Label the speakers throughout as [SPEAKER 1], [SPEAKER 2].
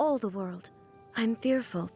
[SPEAKER 1] all the world. I'm fearful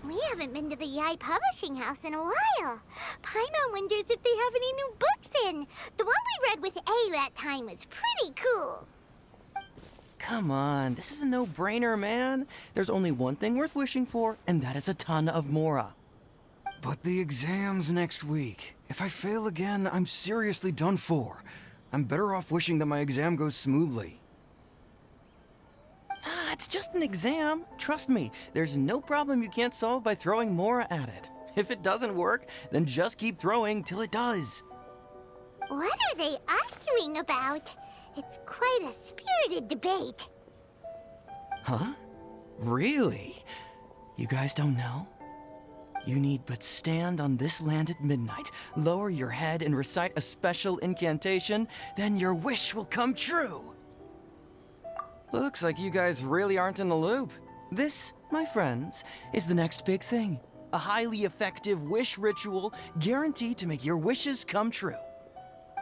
[SPEAKER 2] We haven't been to the Yai Publishing House in a while. Paimon wonders if they have any new books in. The one we read with A that time was pretty cool.
[SPEAKER 3] Come on, this is a no-brainer, man. There's only one thing worth wishing for, and that is a ton of Mora.
[SPEAKER 4] But the exam's next week. If I fail again, I'm seriously done for. I'm better off wishing that my exam goes smoothly.
[SPEAKER 3] Ah, it's just an exam. Trust me, there's no problem you can't solve by throwing Mora at it. If it doesn't work, then just keep throwing till it does.
[SPEAKER 2] What are they arguing about? It's quite a spirited debate.
[SPEAKER 3] Huh? Really? You guys don't know? You need but stand on this land at midnight, lower your head and recite a special incantation, then your wish will come true. Looks like you guys really aren't in the loop. This, my friends, is the next big thing. A highly effective wish ritual guaranteed to make your wishes come true.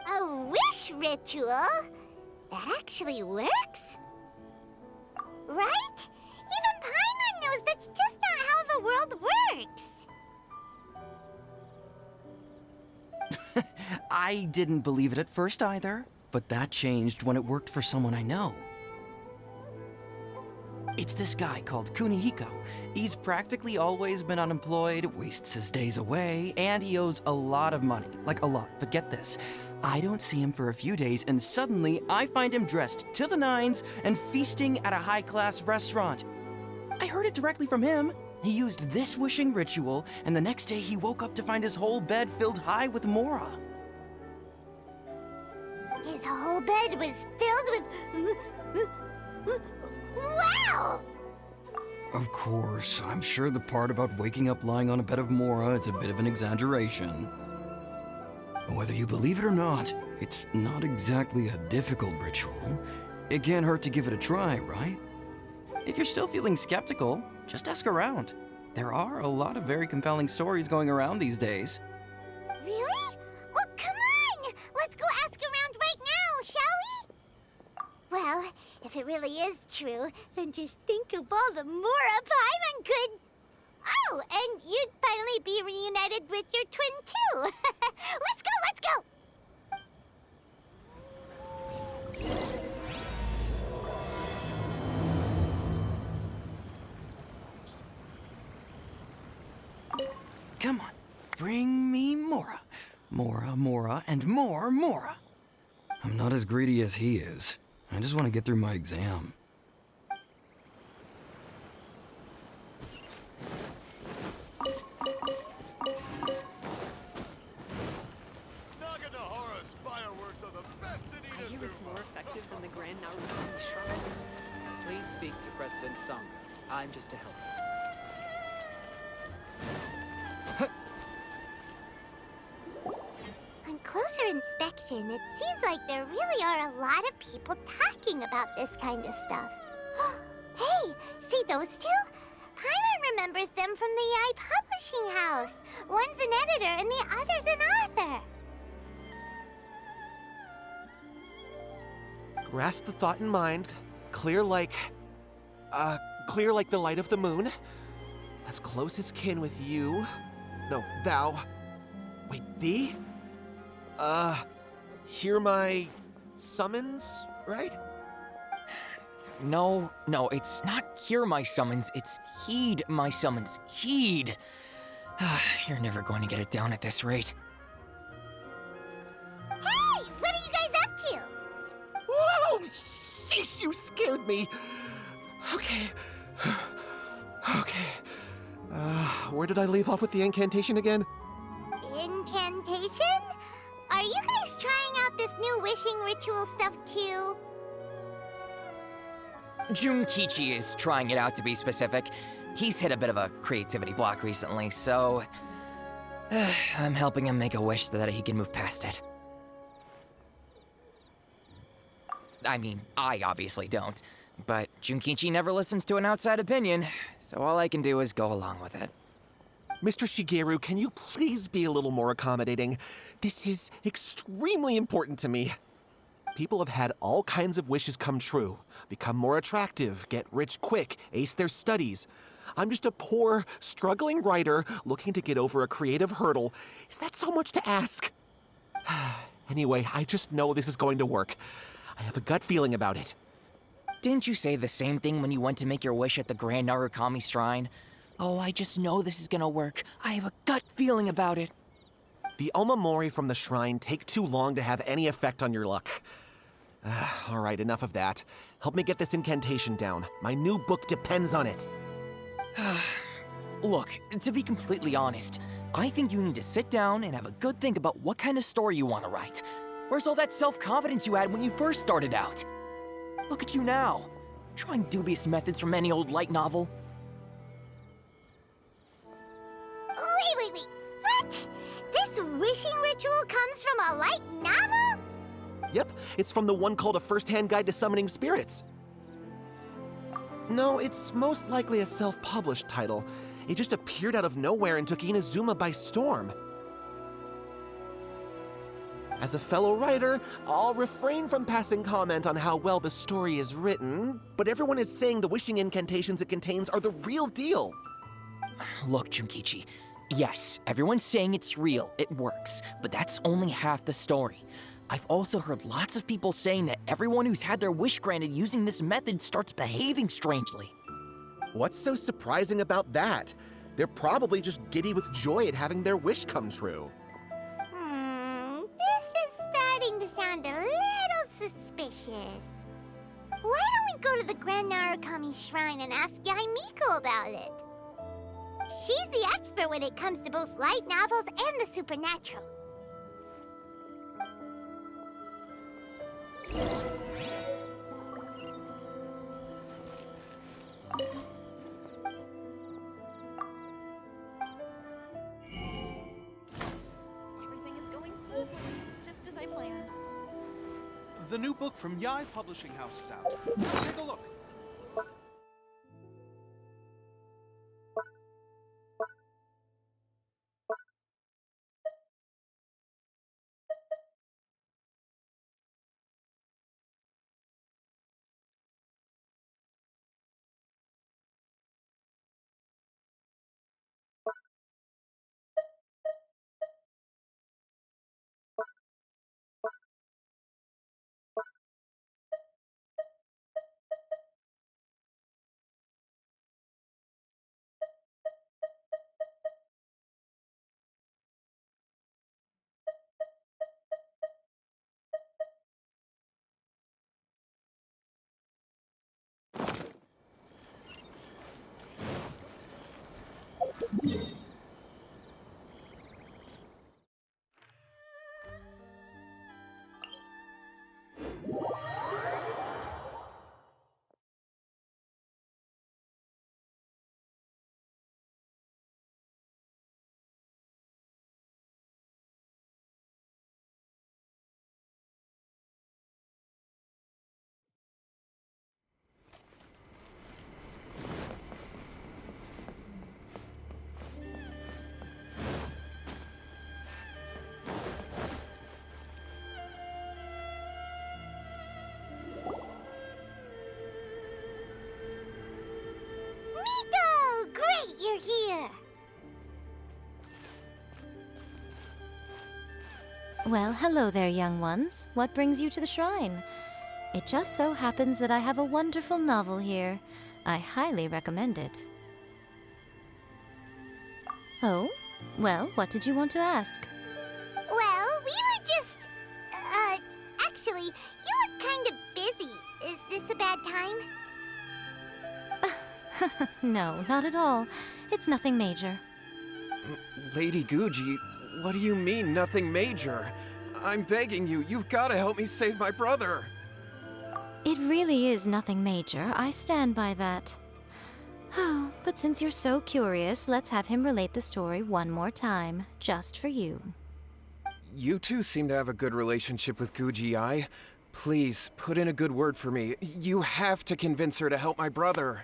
[SPEAKER 2] A wish ritual? That actually works? Right? Even Paimon knows that's just not how the world works.
[SPEAKER 3] I didn't believe it at first either, but that changed when it worked for someone I know. It's this guy called Kunihiko. He's practically always been unemployed, wastes his days away, and he owes a lot of money. Like a lot, but get this. I don't see him for a few days, and suddenly I find him dressed to the nines and feasting at a high-class restaurant. I heard it directly from him. He used this wishing ritual, and the next day he woke up to find his whole bed filled high with Mora.
[SPEAKER 2] His whole bed was filled with... Wow!
[SPEAKER 4] Of course, I'm sure the part about waking up lying on a bed of Mora is a bit of an exaggeration. Whether you believe it or not, it's not exactly a difficult ritual. It can't hurt to give it a try, right?
[SPEAKER 3] If you're still feeling skeptical, just ask around. There are a lot of very compelling stories going around these days.
[SPEAKER 2] Really? Well, come on! Let's go ask around right now, if it really is true, then just think of all the Mora Paimon could... Oh, and you'd finally be reunited with your twin, too. Let's go, let's go!
[SPEAKER 3] Come on, bring me Mora. Mora, Mora, and more Mora.
[SPEAKER 4] I'm not as greedy as he is. I just want to get through my exam.
[SPEAKER 5] Naganohara's fireworks are the best in
[SPEAKER 6] I hear it's more effective than the Grand Narukami Shrine.
[SPEAKER 7] Please speak to President Sangha. I'm just a helper.
[SPEAKER 2] On closer inspection, it seems like there really are a lot of people talking about this kind of stuff. Hey, see those two? Paimon remembers them from the AI Publishing House. One's an editor and the other's an author.
[SPEAKER 5] Grasp the thought in mind. Clear like the light of the moon. As close as kin with you. No, thou. Wait, thee? Hear my summons, right?
[SPEAKER 8] No, it's not hear my summons, it's heed my summons. Heed! You're never going to get it down at this rate.
[SPEAKER 2] Hey, what are you guys up to?
[SPEAKER 5] Whoa! Sheesh, you scared me. Okay. Okay. Where did I leave off with the incantation again?
[SPEAKER 2] Incantation? Are you guys trying out this new wishing ritual stuff too?
[SPEAKER 8] Junkichi is trying it out, to be specific. He's hit a bit of a creativity block recently, so... I'm helping him make a wish so that he can move past it. I mean, I obviously don't. But Junkichi never listens to an outside opinion, so all I can do is go along with it.
[SPEAKER 5] Mr. Shigeru, can you please be a little more accommodating? This is extremely important to me. People have had all kinds of wishes come true. Become more attractive, get rich quick, ace their studies. I'm just a poor, struggling writer looking to get over a creative hurdle. Is that so much to ask? Anyway, I just know this is going to work. I have a gut feeling about it.
[SPEAKER 8] Didn't you say the same thing when you went to make your wish at the Grand Narukami Shrine? Oh, I just know this is gonna work. I have a gut feeling about it.
[SPEAKER 5] The omamori from the shrine take too long to have any effect on your luck. All right, enough of that. Help me get this incantation down. My new book depends on it.
[SPEAKER 8] Look, to be completely honest, I think you need to sit down and have a good think about what kind of story you want to write. Where's all that self-confidence you had when you first started out? Look at you now, trying dubious methods from any old light novel.
[SPEAKER 2] Wait. What? This wishing ritual comes from a light novel?
[SPEAKER 5] Yep, it's from the one called A First-Hand Guide to Summoning Spirits. No, it's most likely a self-published title. It just appeared out of nowhere and took Inazuma by storm. As a fellow writer, I'll refrain from passing comment on how well the story is written, but everyone is saying the wishing incantations it contains are the real deal.
[SPEAKER 8] Look, Junkichi, yes, everyone's saying it's real, it works, but that's only half the story. I've also heard lots of people saying that everyone who's had their wish granted using this method starts behaving strangely.
[SPEAKER 5] What's so surprising about that? They're probably just giddy with joy at having their wish come true.
[SPEAKER 2] This is starting to sound a little suspicious. Why don't we go to the Grand Narukami Shrine and ask Yaimiko about it? She's the expert when it comes to both light novels and the supernatural.
[SPEAKER 6] Everything is going smoothly, just as I planned.
[SPEAKER 9] The new book from Yai Publishing House is out. Come take a look.
[SPEAKER 10] Well, hello there, young ones. What brings you to the shrine? It just so happens that I have a wonderful novel here. I highly recommend it. Oh? Well, what did you want to ask?
[SPEAKER 2] Well, we were just... actually, you look kind of busy. Is this a bad time?
[SPEAKER 10] No, not at all. It's nothing major.
[SPEAKER 5] Lady Guji, what do you mean, nothing major? I'm begging you, you've got to help me save my brother.
[SPEAKER 10] It really is nothing major. I stand by that. Oh, but since you're so curious, let's have him relate the story one more time, just for you.
[SPEAKER 5] You two seem to have a good relationship with Guji-ai. Please, put in a good word for me. You have to convince her to help my brother.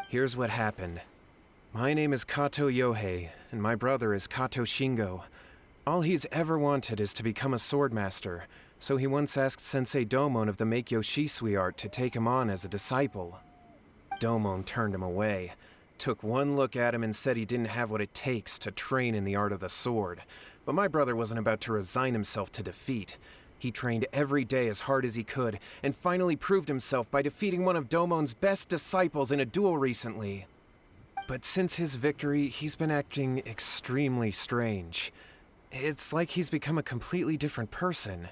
[SPEAKER 5] Here's what happened. My name is Kato Yohei, and my brother is Kato Shingo. All he's ever wanted is to become a swordmaster, so he once asked Sensei Domon of the Meikyo Shisui art to take him on as a disciple. Domon turned him away, took one look at him and said he didn't have what it takes to train in the art of the sword. But my brother wasn't about to resign himself to defeat. He trained every day as hard as he could, and finally proved himself by defeating one of Domon's best disciples in a duel recently. But since his victory, he's been acting extremely strange. It's like he's become a completely different person.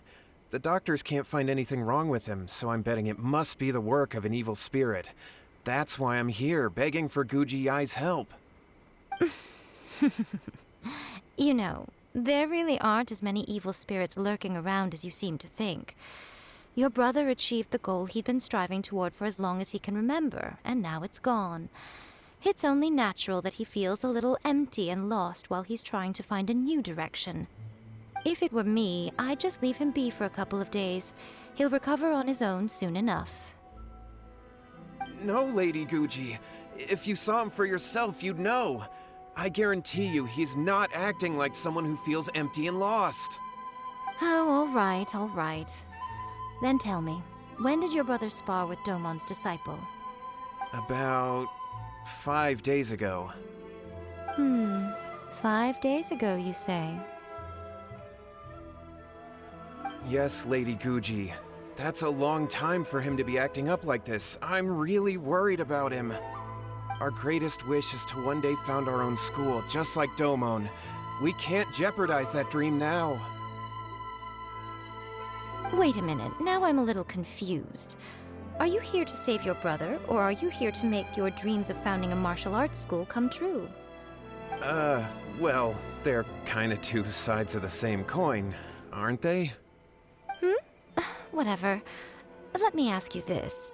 [SPEAKER 5] The doctors can't find anything wrong with him, so I'm betting it must be the work of an evil spirit. That's why I'm here, begging for Guji-ai's help.
[SPEAKER 10] You know, there really aren't as many evil spirits lurking around as you seem to think. Your brother achieved the goal he'd been striving toward for as long as he can remember, and now it's gone. It's only natural that he feels a little empty and lost while he's trying to find a new direction. If it were me, I'd just leave him be for a couple of days. He'll recover on his own soon enough.
[SPEAKER 5] No, Lady Guji. If you saw him for yourself, you'd know. I guarantee you, he's not acting like someone who feels empty and lost.
[SPEAKER 10] Oh, all right. Then tell me, when did your brother spar with Domon's disciple?
[SPEAKER 5] About 5 days ago.
[SPEAKER 10] 5 days ago, you say?
[SPEAKER 5] Yes, Lady Guji. That's a long time for him to be acting up like this. I'm really worried about him. Our greatest wish is to one day found our own school, just like Domon. We can't jeopardize that dream now.
[SPEAKER 10] Wait a minute, now I'm a little confused. Are you here to save your brother, or are you here to make your dreams of founding a martial arts school come true?
[SPEAKER 5] Well, they're kinda two sides of the same coin, aren't they?
[SPEAKER 10] Whatever. Let me ask you this.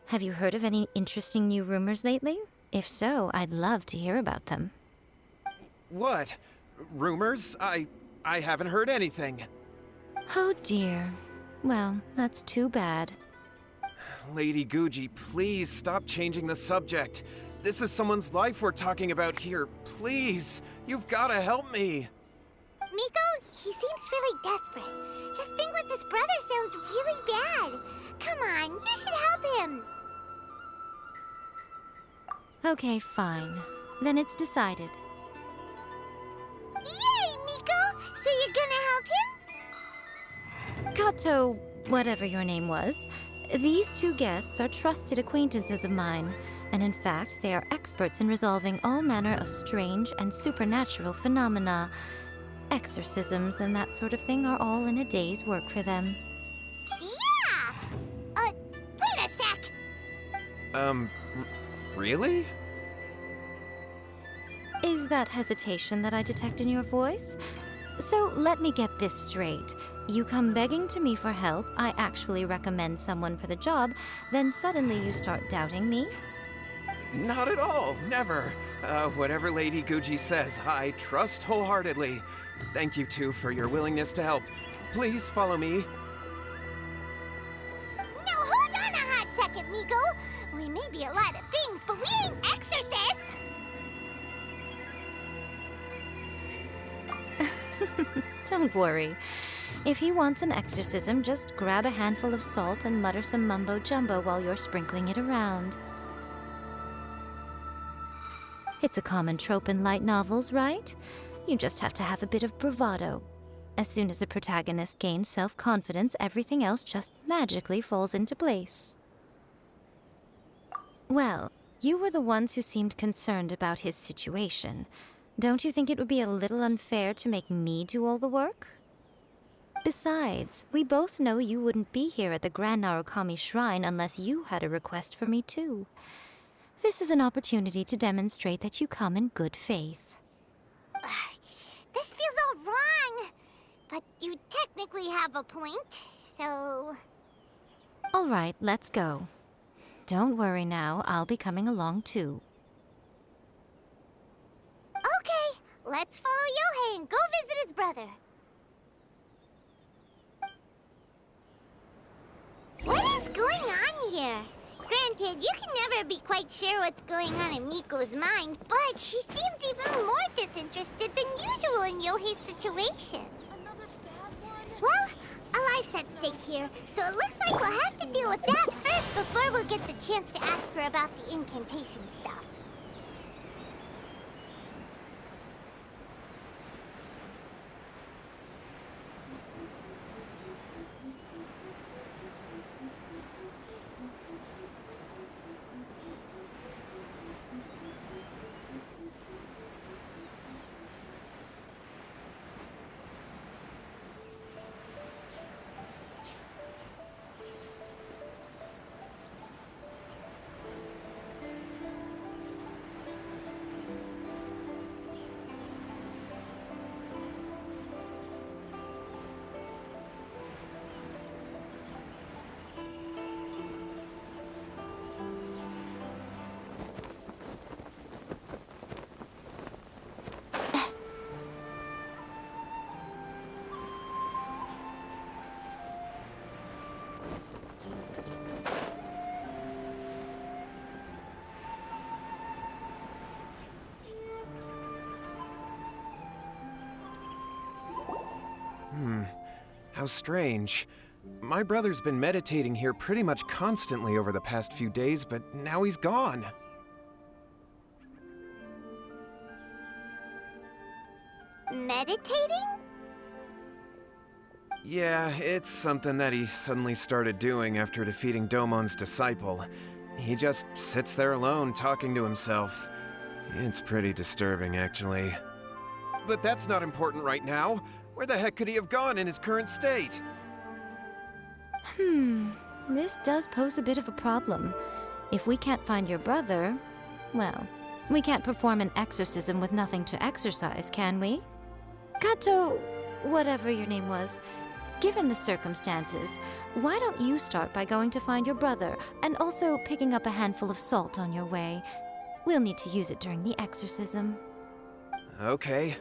[SPEAKER 10] Have you heard of any interesting new rumors lately? If so, I'd love to hear about them.
[SPEAKER 5] What? Rumors? I haven't heard anything.
[SPEAKER 10] Oh dear. Well, that's too bad.
[SPEAKER 5] Lady Guji, please stop changing the subject. This is someone's life we're talking about here. Please, you've gotta help me.
[SPEAKER 2] Miko, he seems really desperate. His thing with his brother sounds really bad. Come on, you should help him.
[SPEAKER 10] Okay, fine. Then it's decided.
[SPEAKER 2] Yay, Miko! So you're gonna help him?
[SPEAKER 10] Kato, whatever your name was, these two guests are trusted acquaintances of mine, and in fact, they are experts in resolving all manner of strange and supernatural phenomena. Exorcisms and that sort of thing are all in a day's work for them.
[SPEAKER 2] Yeah! Wait a sec!
[SPEAKER 5] Really?
[SPEAKER 10] Is that hesitation that I detect in your voice? So let me get this straight. You come begging to me for help, I actually recommend someone for the job, then suddenly you start doubting me?
[SPEAKER 5] Not at all, never. Whatever Lady Guji says, I trust wholeheartedly. Thank you two for your willingness to help. Please follow me.
[SPEAKER 2] No, hold on a hot second, Miko. We may be a lot of things, but we ain't exorcists.
[SPEAKER 10] Don't worry. If he wants an exorcism, just grab a handful of salt and mutter some mumbo-jumbo while you're sprinkling it around. It's a common trope in light novels, right? You just have to have a bit of bravado. As soon as the protagonist gains self-confidence, everything else just magically falls into place. Well, you were the ones who seemed concerned about his situation. Don't you think it would be a little unfair to make me do all the work? Besides, we both know you wouldn't be here at the Grand Narukami Shrine unless you had a request for me too. This is an opportunity to demonstrate that you come in good faith.
[SPEAKER 2] This feels all wrong. But you technically have a point, so...
[SPEAKER 10] All right, let's go. Don't worry now, I'll be coming along too.
[SPEAKER 2] Okay, let's follow Yohei and go visit his brother. What is going on here? Granted, you can never be quite sure what's going on in Miko's mind, but she seems even more disinterested than usual in Yohei's situation.
[SPEAKER 6] Another bad one?
[SPEAKER 2] Well, a life's at stake here, so it looks like we'll have to deal with that first before we'll get the chance to ask her about the incantation stuff.
[SPEAKER 11] How strange. My brother's been meditating here pretty much constantly over the past few days, but now he's gone.
[SPEAKER 2] Meditating?
[SPEAKER 11] Yeah, it's something that he suddenly started doing after defeating Domon's disciple. He just sits there alone, talking to himself. It's pretty disturbing, actually. But that's not important right now. Where the heck could he have gone in his current state?
[SPEAKER 10] This does pose a bit of a problem. If we can't find your brother, well, we can't perform an exorcism with nothing to exorcise, can we? Kato, whatever your name was, given the circumstances, why don't you start by going to find your brother and also picking up a handful of salt on your way? We'll need to use it during the exorcism.
[SPEAKER 11] Okay.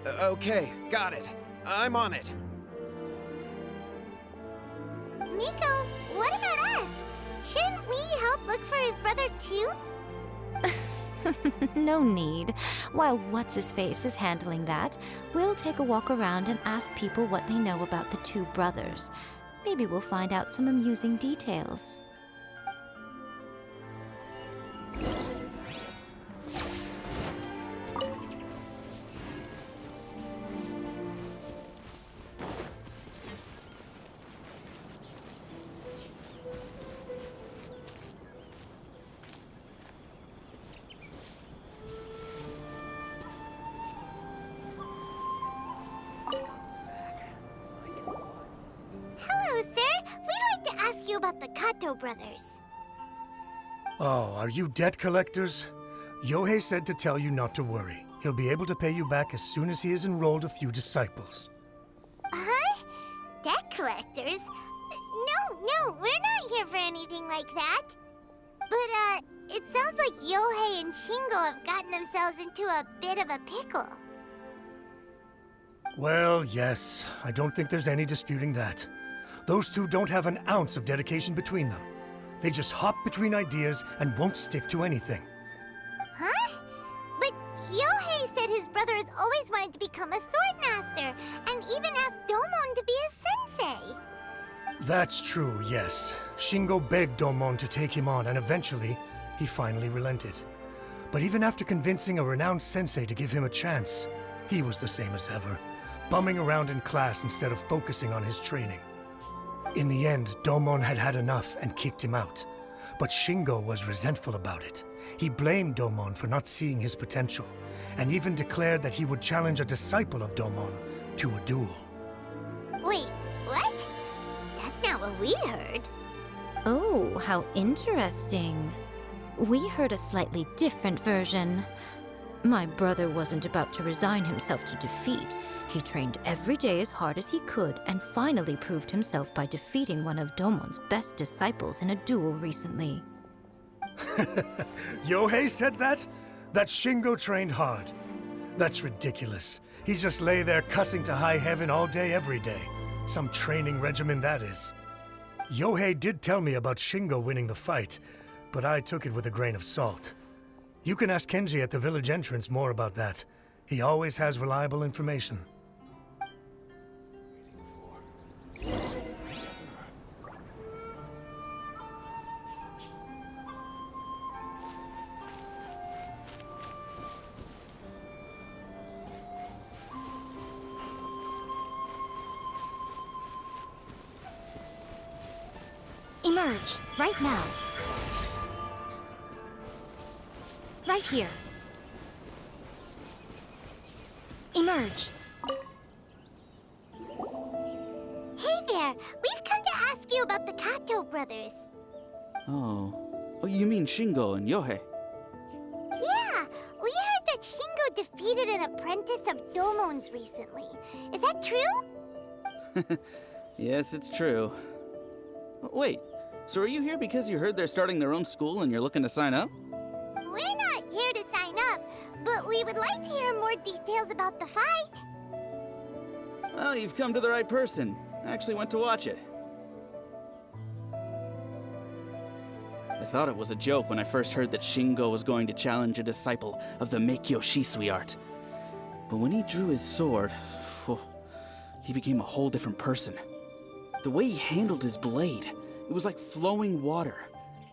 [SPEAKER 11] Okay, got it. I'm on it.
[SPEAKER 2] Miko, what about us? Shouldn't we help look for his brother too?
[SPEAKER 10] No need. While What's-His-Face is handling that, we'll take a walk around and ask people what they know about the two brothers. Maybe we'll find out some amusing details.
[SPEAKER 2] Hello, sir. We'd like to ask you about the Kato brothers.
[SPEAKER 12] Oh, are you debt collectors? Yohei said to tell you not to worry. He'll be able to pay you back as soon as he has enrolled a few disciples.
[SPEAKER 2] Huh? Debt collectors? No, we're not here for anything like that. But, it sounds like Yohei and Shingo have gotten themselves into a bit of a pickle.
[SPEAKER 12] Well, yes. I don't think there's any disputing that. Those two don't have an ounce of dedication between them. They just hop between ideas and won't stick to anything.
[SPEAKER 2] Huh? But Yohei said his brother has always wanted to become a sword master, and even asked Domon to be his sensei.
[SPEAKER 12] That's true, yes. Shingo begged Domon to take him on, and eventually, he finally relented. But even after convincing a renowned sensei to give him a chance, he was the same as ever. bumming around in class instead of focusing on his training. In the end, Domon had had enough and kicked him out. But Shingo was resentful about it. He blamed Domon for not seeing his potential, and even declared that he would challenge a disciple of Domon to a duel.
[SPEAKER 2] Wait, what? That's not what we heard.
[SPEAKER 10] Oh, how interesting. We heard a slightly different version. My brother wasn't about to resign himself to defeat. He trained every day as hard as he could and finally proved himself by defeating one of Domon's best disciples in a duel recently.
[SPEAKER 12] Yohei said that? That Shingo trained hard. That's ridiculous. He just lay there cussing to high heaven all day every day. Some training regimen, that is. Yohei did tell me about Shingo winning the fight, but I took it with a grain of salt. You can ask Kenji at the village entrance more about that. He always has reliable information.
[SPEAKER 10] Emerge, right now. Right here. Emerge.
[SPEAKER 2] Hey there! We've come to ask you about the Kato brothers.
[SPEAKER 13] Oh, you mean Shingo and Yohei?
[SPEAKER 2] Yeah, we heard that Shingo defeated an apprentice of Domon's recently. Is that true?
[SPEAKER 13] Yes, it's true. Wait, so are you here because you heard they're starting their own school and you're looking to sign up?
[SPEAKER 2] We're not here to sign up, but we would like to hear more details about the fight.
[SPEAKER 13] Well, you've come to the right person. I actually went to watch it. I thought it was a joke when I first heard that Shingo was going to challenge a disciple of the Meikyo Shisui art. But when he drew his sword, he became a whole different person. The way he handled his blade, it was like flowing water,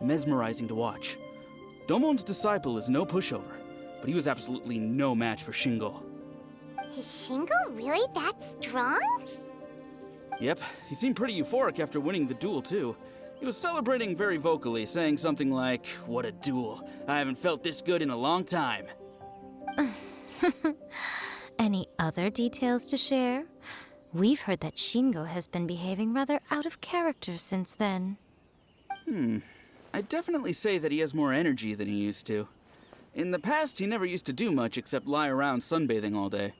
[SPEAKER 13] mesmerizing to watch. Domon's disciple is no pushover, but he was absolutely no match for Shingo.
[SPEAKER 2] Is Shingo really that strong?
[SPEAKER 13] Yep, he seemed pretty euphoric after winning the duel, too. He was celebrating very vocally, saying something like, "What a duel. I haven't felt this good in a long time."
[SPEAKER 10] Any other details to share? We've heard that Shingo has been behaving rather out of character since then.
[SPEAKER 13] I'd definitely say that he has more energy than he used to. In the past, he never used to do much except lie around sunbathing all day.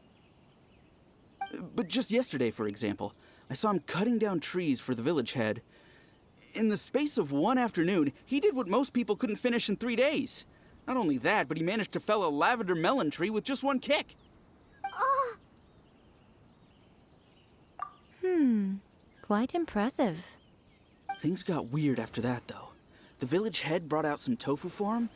[SPEAKER 13] But just yesterday, for example, I saw him cutting down trees for the village head. In the space of one afternoon, he did what most people couldn't finish in 3 days. Not only that, but he managed to fell a lavender melon tree with just one kick.
[SPEAKER 2] Oh!
[SPEAKER 10] Quite impressive.
[SPEAKER 13] Things got weird after that, though. The village head brought out some tofu for him,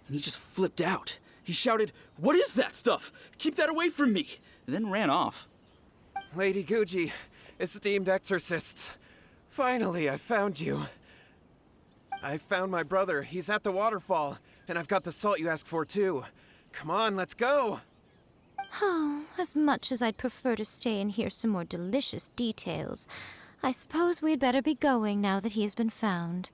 [SPEAKER 13] and he just flipped out. He shouted, "What is that stuff? Keep that away from me!" and then ran off.
[SPEAKER 11] Lady Guji, esteemed exorcists, finally I found you. I found my brother. He's at the waterfall, and I've got the salt you asked for, too. Come on, let's go!
[SPEAKER 10] Oh, as much as I'd prefer to stay and hear some more delicious details, I suppose we'd better be going now that he has been found.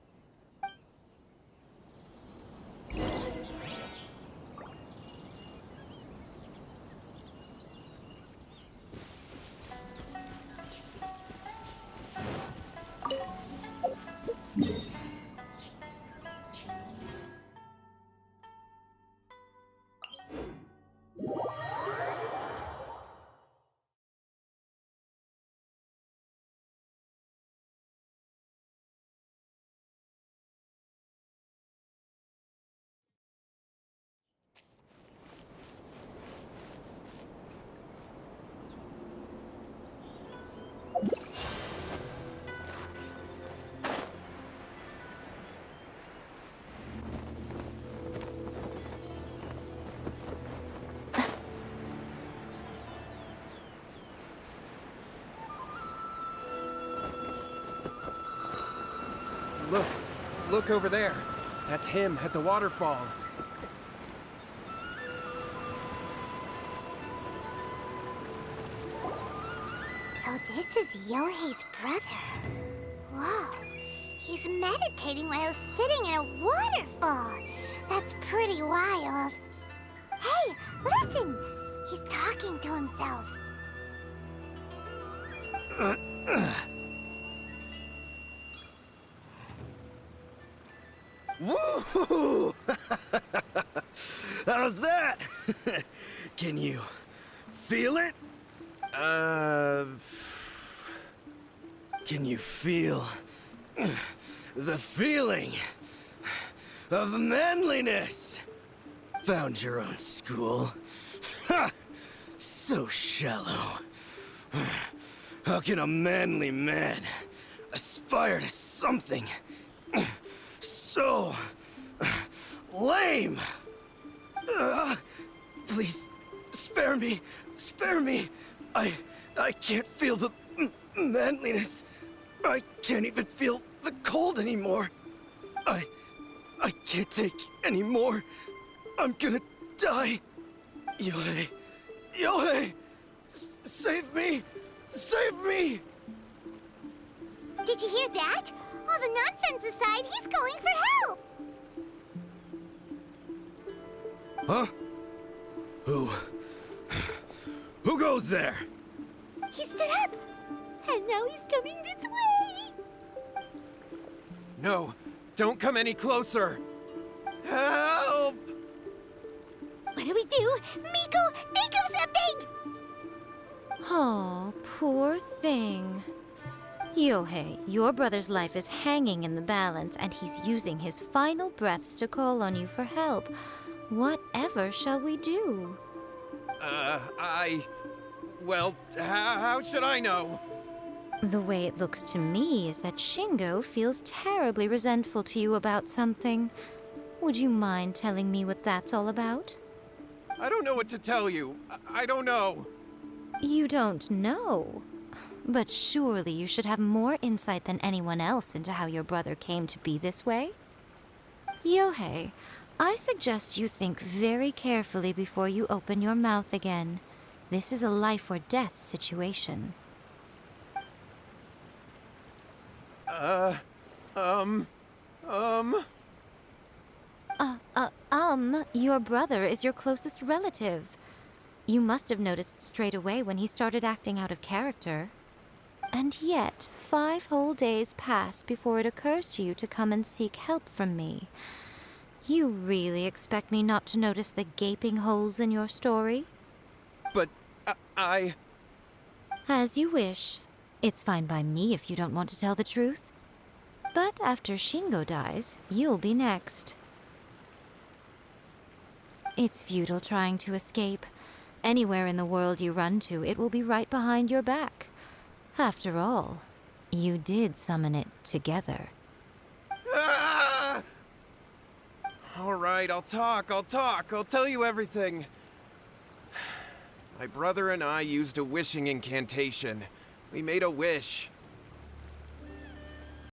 [SPEAKER 11] Look over there. That's him at the waterfall.
[SPEAKER 2] This is Yohei's brother. Whoa. He's meditating while sitting in a waterfall. That's pretty wild. Hey, listen! He's talking to himself.
[SPEAKER 14] Woo! How's that? Can you feel it? Can you feel the feeling of manliness? Found your own school. Ha! So shallow. How can a manly man aspire to something so lame? Please, spare me. Spare me. I can't feel the manliness. I can't even feel the cold anymore. I can't take any more. I'm gonna die. Yohei. Yohei! Save me! Save me!
[SPEAKER 2] Did you hear that? All the nonsense aside, he's going for help!
[SPEAKER 14] Huh? Who goes there?
[SPEAKER 2] He stood up! And now he's coming this way!
[SPEAKER 11] No, don't come any closer. Help!
[SPEAKER 2] What do we do? Miko, think of something!
[SPEAKER 10] Oh, poor thing. Yohei, your brother's life is hanging in the balance, and he's using his final breaths to call on you for help. Whatever shall we do?
[SPEAKER 11] Well, how should I know?
[SPEAKER 10] The way it looks to me is that Shingo feels terribly resentful to you about something. Would you mind telling me what that's all about?
[SPEAKER 11] I don't know what to tell you. I don't know.
[SPEAKER 10] You don't know? But surely you should have more insight than anyone else into how your brother came to be this way? Yohei, I suggest you think very carefully before you open your mouth again. This is a life or death situation. Your brother is your closest relative. You must have noticed straight away when he started acting out of character. And yet, 5 whole days pass before it occurs to you to come and seek help from me. You really expect me not to notice the gaping holes in your story?
[SPEAKER 11] But I...
[SPEAKER 10] As you wish. It's fine by me if you don't want to tell the truth. But after Shingo dies, you'll be next. It's futile trying to escape. Anywhere in the world you run to, it will be right behind your back. After all, you did summon it together.
[SPEAKER 11] Ah! All right, I'll talk. I'll tell you everything. My brother and I used a wishing incantation. We made a wish.